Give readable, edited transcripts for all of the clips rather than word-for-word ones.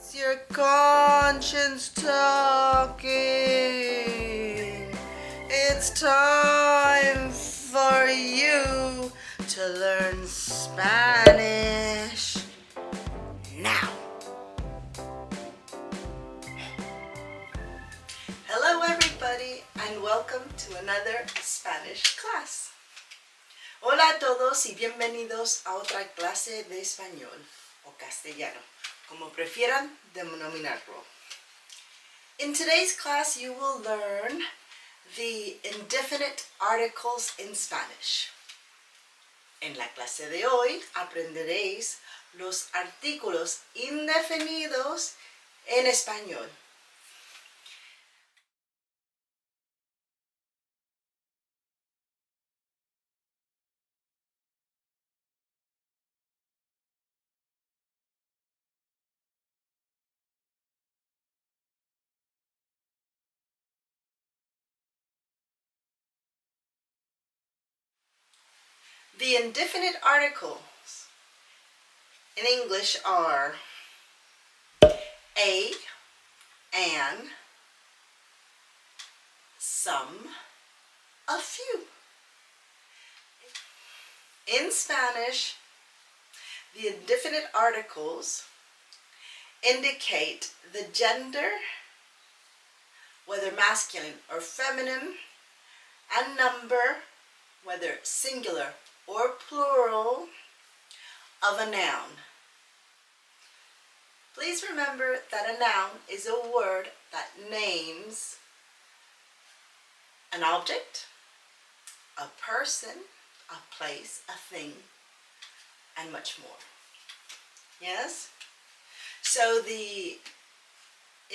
It's your conscience talking. It's time for you to learn Spanish now. Hello everybody and welcome to another Spanish class. Hola a todos y bienvenidos a otra clase de español o castellano, como prefieran denominarlo. In today's class you will learn the indefinite articles in Spanish. En la clase de hoy aprenderéis los artículos indefinidos en español. The indefinite articles in English are a, an, some, a few. In Spanish, the indefinite articles indicate the gender, whether masculine or feminine, and number, whether singular or plural, of a noun. Please remember that a noun is a word that names an object, a person, a place, a thing, and much more. Yes? So the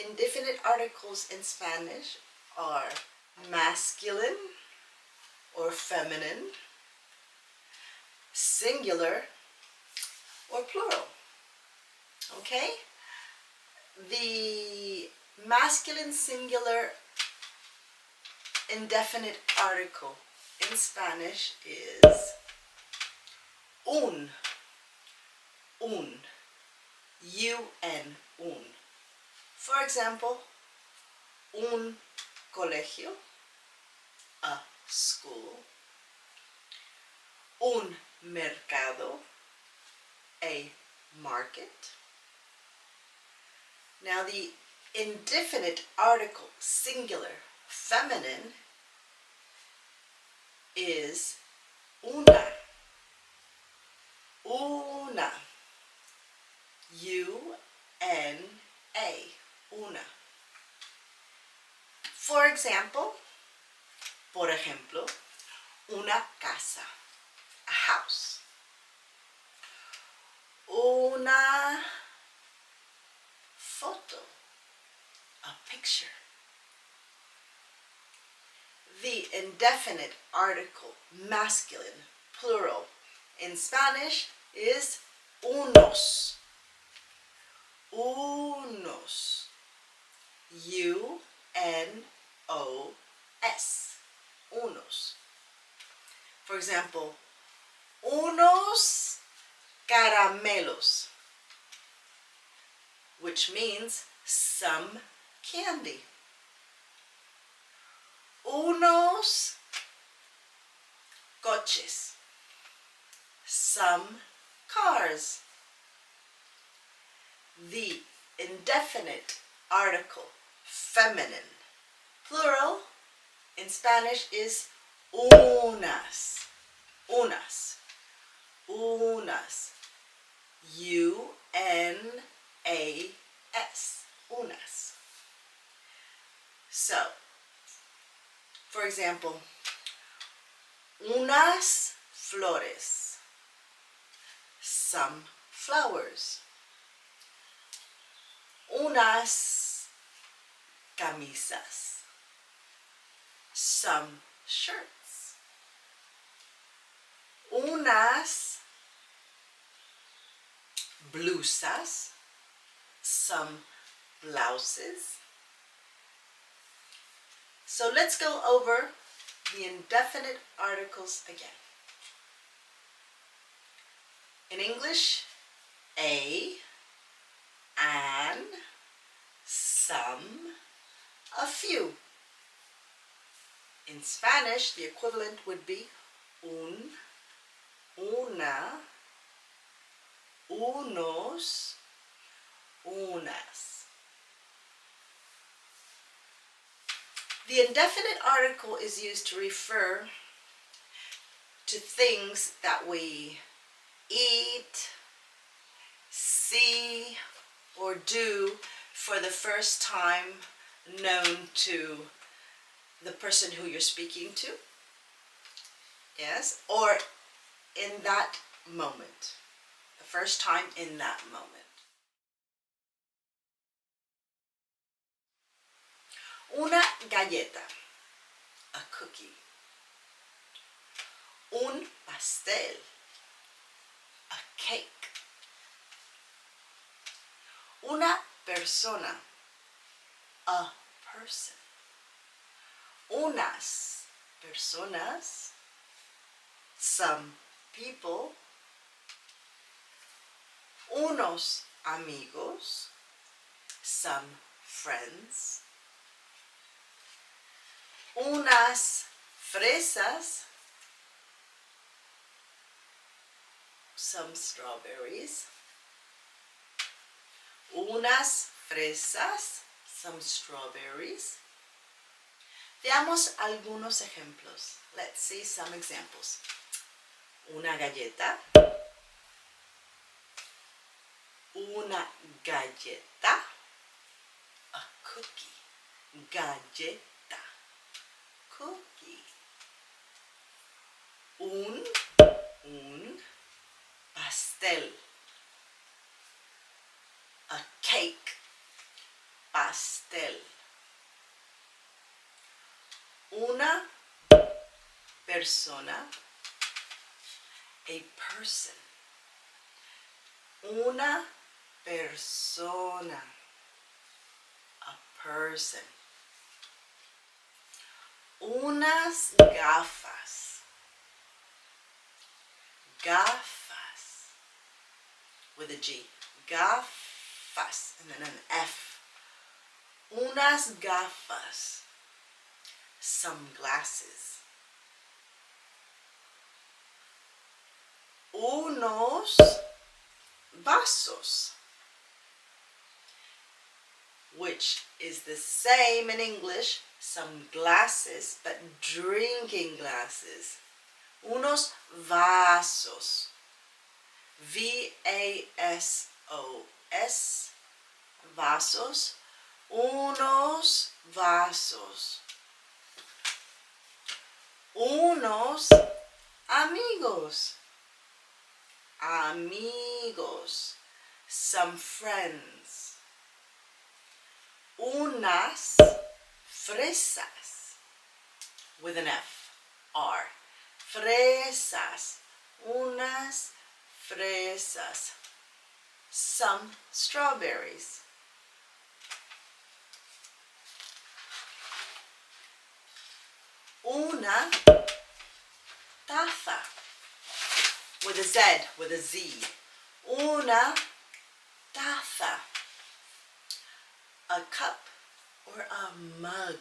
indefinite articles in Spanish are masculine or feminine, singular or plural. Okay? The masculine singular indefinite article in Spanish is un, un, un. For example, un colegio, a school, un mercado, a market. Now the indefinite article singular feminine is una, una, U-N-A, una. For example, por ejemplo, una casa, a house. Una foto, a picture. The indefinite article masculine plural in Spanish is unos. Unos. U-N-O-S. Unos. For example, unos caramelos, which means some candy. Unos coches, some cars. The indefinite article feminine plural in Spanish is unas, unas, unas, U-N-A-S, unas. So, for example, unas flores, some flowers. Unas camisas, some shirts. Unas blusas, some blouses. So let's go over the indefinite articles again. In English, a, an, some, a few. In Spanish, the equivalent would be un, una, unos, unas. The indefinite article is used to refer to things that we eat, see, or do for the first time known to the person who you're speaking to. Yes, or in that moment. The first time in that moment. Una galleta, a cookie. Un pastel, a cake. Una persona, a person. Unas personas, some people. Unos amigos, some friends. Unas fresas, some strawberries. Unas fresas, some strawberries. Veamos algunos ejemplos. Let's see some examples. Una galleta. Una galleta. A cookie. Galleta. Cookie. Un pastel. A cake. Pastel. Una persona. A person. Una persona. A person. Unas gafas. Gafas. With a G. Gafas. And then an F. Unas gafas. Some glasses. Unos vasos, which is the same in English, some glasses, but drinking glasses. Unos vasos, V-A-S-O-S, vasos, unos vasos. Unos amigos. Amigos. Some friends. Unas fresas. With an F. R. Fresas. Unas fresas. Some strawberries. Una taza. With a Z, with a Z. Una taza. A cup or a mug.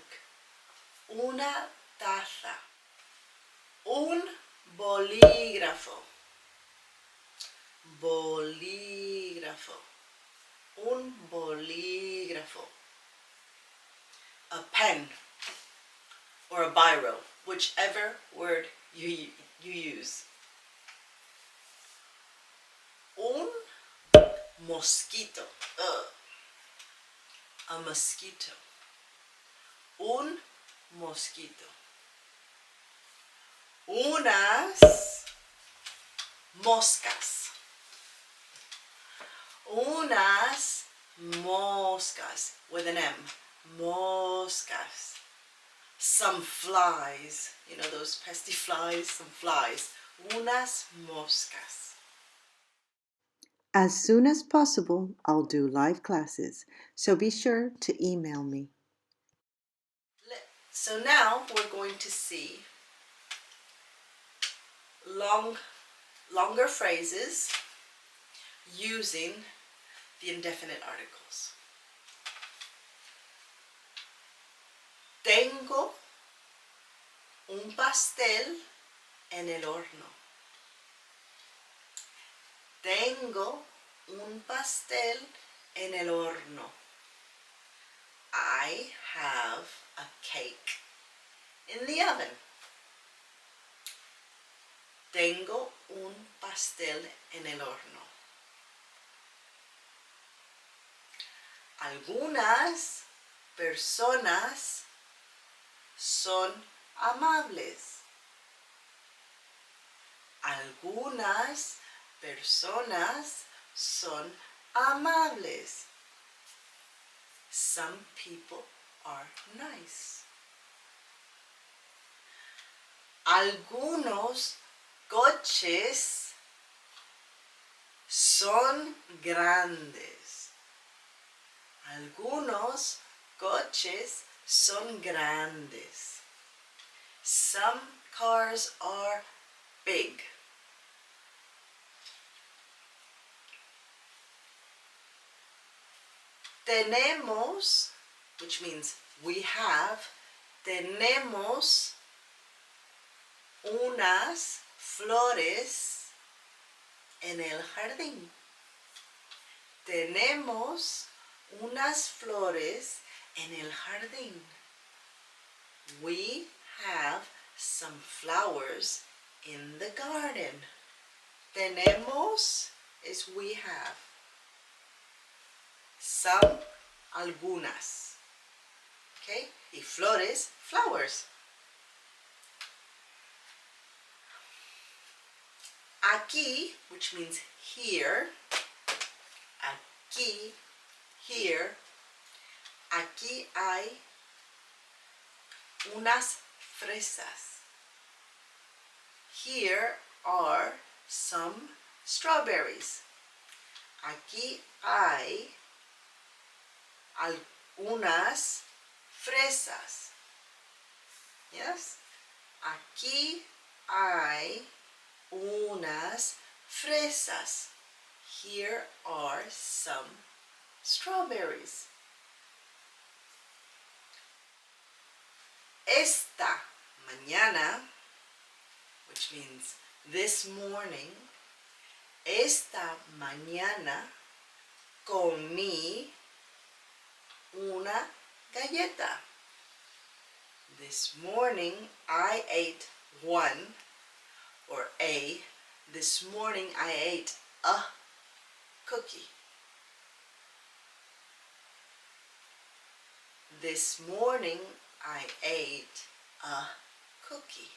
Una taza. Un bolígrafo. Bolígrafo. Un bolígrafo. A pen or a biro, whichever word you use. Un mosquito. A mosquito. Un mosquito. Unas moscas. Unas moscas. With an M. Moscas. Some flies. You know those pesky flies? Some flies. Unas moscas. As soon as possible, I'll do live classes, so be sure to email me. So now we're going to see longer phrases using the indefinite articles. Tengo un pastel en el horno. Tengo un pastel en el horno. I have a cake in the oven. Tengo un pastel en el horno. Algunas personas son amables. Algunas personas son amables. Some people are nice. Algunos coches son grandes. Algunos coches son grandes. Some cars are big. Tenemos, which means we have, tenemos unas flores en el jardín. Tenemos unas flores en el jardín. We have some flowers in the garden. Tenemos is we have. Some, algunas. Okay? Y flores, flowers. Aquí, which means here. Aquí, here. Aquí hay unas fresas. Here are some strawberries. Aquí hay algunas fresas. Yes? Aquí hay unas fresas. Here are some strawberries. Esta mañana, which means this morning, esta mañana comí una galleta. This morning I ate one, or a. This morning I ate a cookie. This morning I ate a cookie.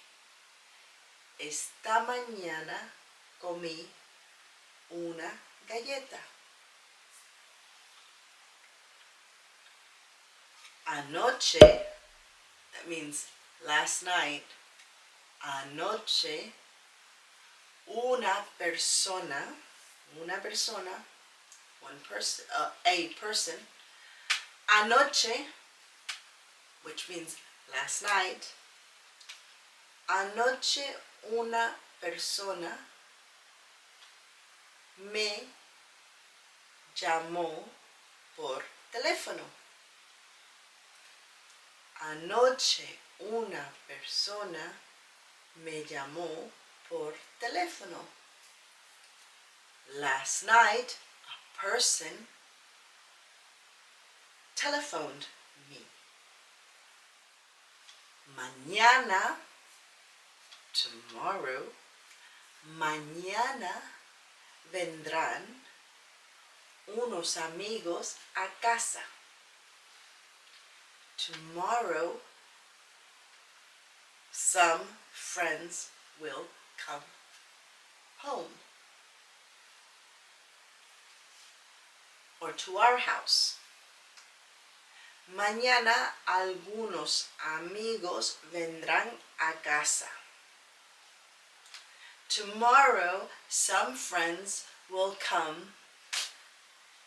Esta mañana comí una galleta. Anoche, that means last night. Anoche, una persona, one person, a person. Anoche, which means last night. Anoche una persona me llamó por teléfono. Anoche una persona me llamó por teléfono. Last night a person telephoned me. Mañana, tomorrow, mañana vendrán unos amigos a casa. Tomorrow, some friends will come home or to our house. Mañana algunos amigos vendrán a casa. Tomorrow, some friends will come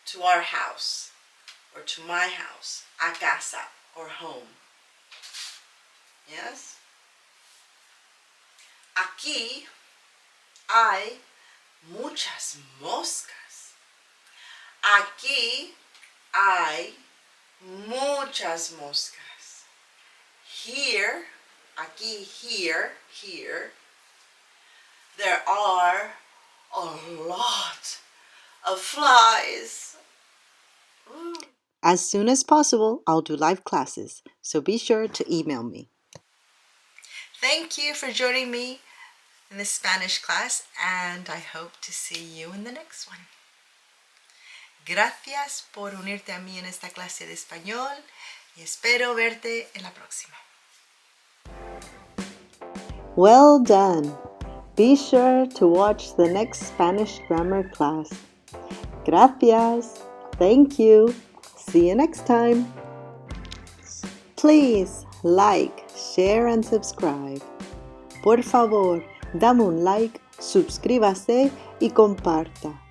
to our house or to my house, a casa or home. Yes? Aquí hay muchas moscas. Aquí hay muchas moscas. Here, aquí, here, there are a lot of flies. Ooh. As soon as possible, I'll do live classes, so be sure to email me. Thank you for joining me in this Spanish class, and I hope to see you in the next one. Gracias por unirte a mí en esta clase de español y espero verte en la próxima. Well done! Be sure to watch the next Spanish grammar class. Gracias! Thank you! See you next time! Please like, share and subscribe. Por favor, dame un like, suscríbase y comparta.